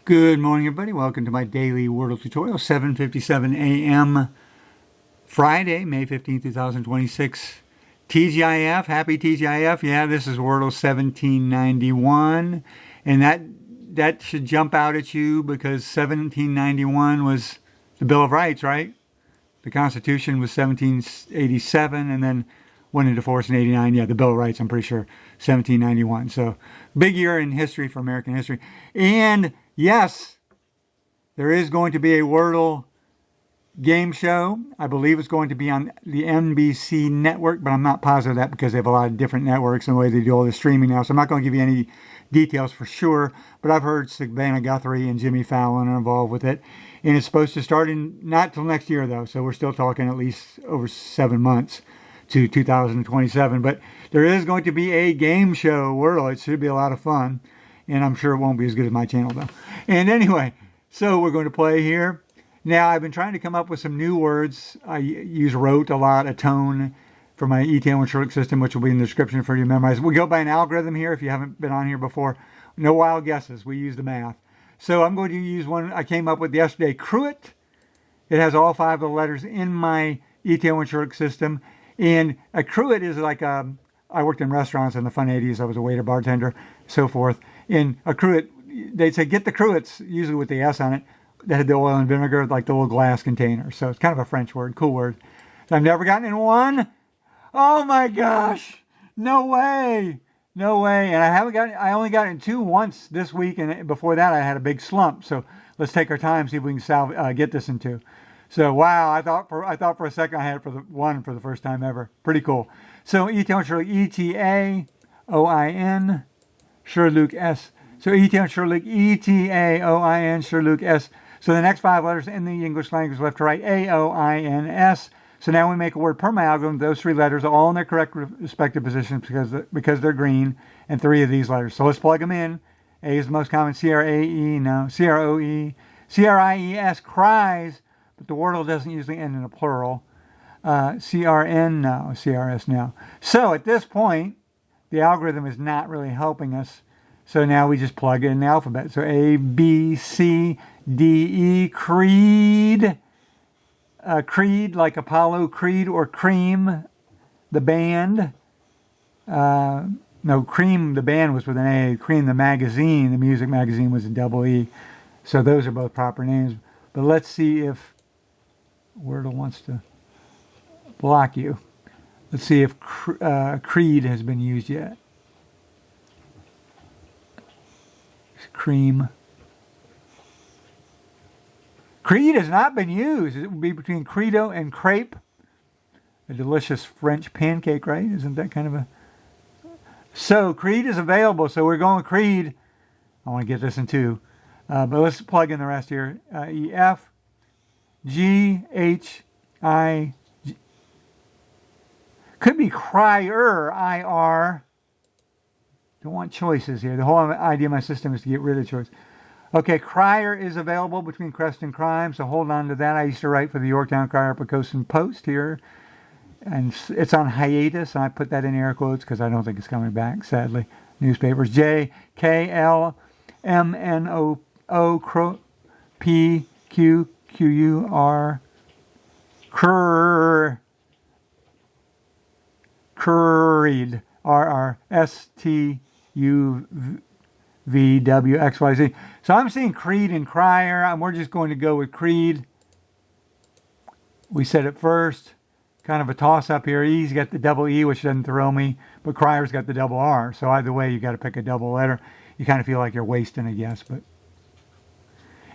Good morning, everybody. Welcome to my daily Wordle tutorial, 7:57 a.m. Friday, May 15, 2026. TGIF, happy TGIF. Yeah, this is Wordle 1791. And that should jump out at you because 1791 was the Bill of Rights, right? The Constitution was 1787 and then went into force in 89. Yeah, the Bill of Rights, I'm pretty sure, 1791. So big year in history for American history. And yes, there is going to be a Wordle game show. I believe it's going to be on the NBC network, but I'm not positive of that because they have a lot of different networks and the way they do all the streaming now. So I'm not going to give you any details for sure, but I've heard Savannah Guthrie and Jimmy Fallon are involved with it. And it's supposed to start in not till next year, though. So we're still talking at least over 7 months to 2027. But there is going to be a game show, Wordle. It should be a lot of fun. And I'm sure it won't be as good as my channel, though. And anyway, so we're going to play here. Now, I've been trying to come up with some new words. I use rote a lot, atone, for my ETAOIN SHRDLUC system, which will be in the description for you to memorize. We go by an algorithm here if you haven't been on here before. No wild guesses. We use the math. So I'm going to use one I came up with yesterday, Cruet. It has all 5 of the letters in my ETAOIN SHRDLUC system. And a Cruet is like I worked in restaurants in the fun 80s. I was a waiter, bartender, so forth. In a Cruet, they'd say, get the Cruets, usually with the S on it, that had the oil and vinegar, like the little glass container. So it's kind of a French word, cool word. I've never gotten in one. Oh my gosh. No way. No way. And I only got in 2 once this week. And before that, I had a big slump. So let's take our time, see if we can get this in 2. So wow, I thought for a second I had it for the 1 for the first time ever. Pretty cool. So ETAOIN SHRDLUC, ETAOIN, SHRDLUC S. So ETAOIN SHRDLUC, ETAOIN SHRDLUC S. So the next 5 letters in the English language, left to right, AOINS. So now we make a word per my algorithm. Those 3 letters are all in their correct respective positions because they're green, and 3 of these letters. So let's plug them in. A is the most common. C-R-A-E, no. C-R-O-E. C-R-I-E-S, cries, but the Wordle doesn't usually end in a plural. C-R-N, no. C-R-S, no. So at this point, the algorithm is not really helping us. So now we just plug in the alphabet. So A, B, C, D, E, Creed. Creed, like Apollo Creed, or Cream, the band. No, Cream, the band was with an A. Cream, the magazine, the music magazine, was a double E. So those are both proper names. But let's see if Wordle wants to block you. Let's see if Creed has been used yet. Cream. Creed has not been used. It would be between Credo and crepe. A delicious French pancake, right? Isn't that kind of a... So Creed is available. So we're going with Creed. I want to get this in 2. But let's plug in the rest here. E-F, G, H, I, G. Could be crier, I-R. Don't want choices here. The whole idea of my system is to get rid of choice. Okay, crier is available between crest and crime, so hold on to that. I used to write for the Yorktown Crier Pocosin Post here, and it's on hiatus. I put that in air quotes because I don't think it's coming back, sadly. Newspapers. J, K, L, M, N, O, P, Q, Q, U, R, Curried, R, R, S, T, U, V, W, X, Y, Z. So I'm seeing Creed and crier, and we're just going to go with Creed. We said it first. Kind of a toss-up here. E's got the double E, which doesn't throw me, but crier's got the double R. So either way, you got to pick a double letter. You kind of feel like you're wasting a guess, but...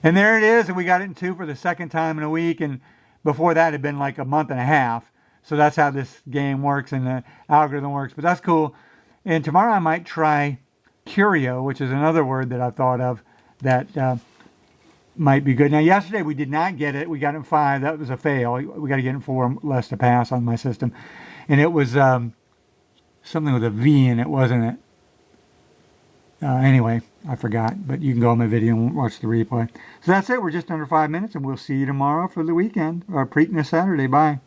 And there it is, and we got it in 2 for the 2nd time in a week, and before that it had been like a month and a half. So that's how this game works and the algorithm works, but that's cool. And tomorrow I might try curio, which is another word that I've thought of that might be good. Now, yesterday we did not get it. We got it in 5. That was a fail. We got to get it in 4 less to pass on my system. And it was something with a V in it, wasn't it? Anyway, I forgot. But you can go on my video and watch the replay. So that's it. We're just under 5 minutes, and we'll see you tomorrow for the weekend, or Preakness Saturday. Bye.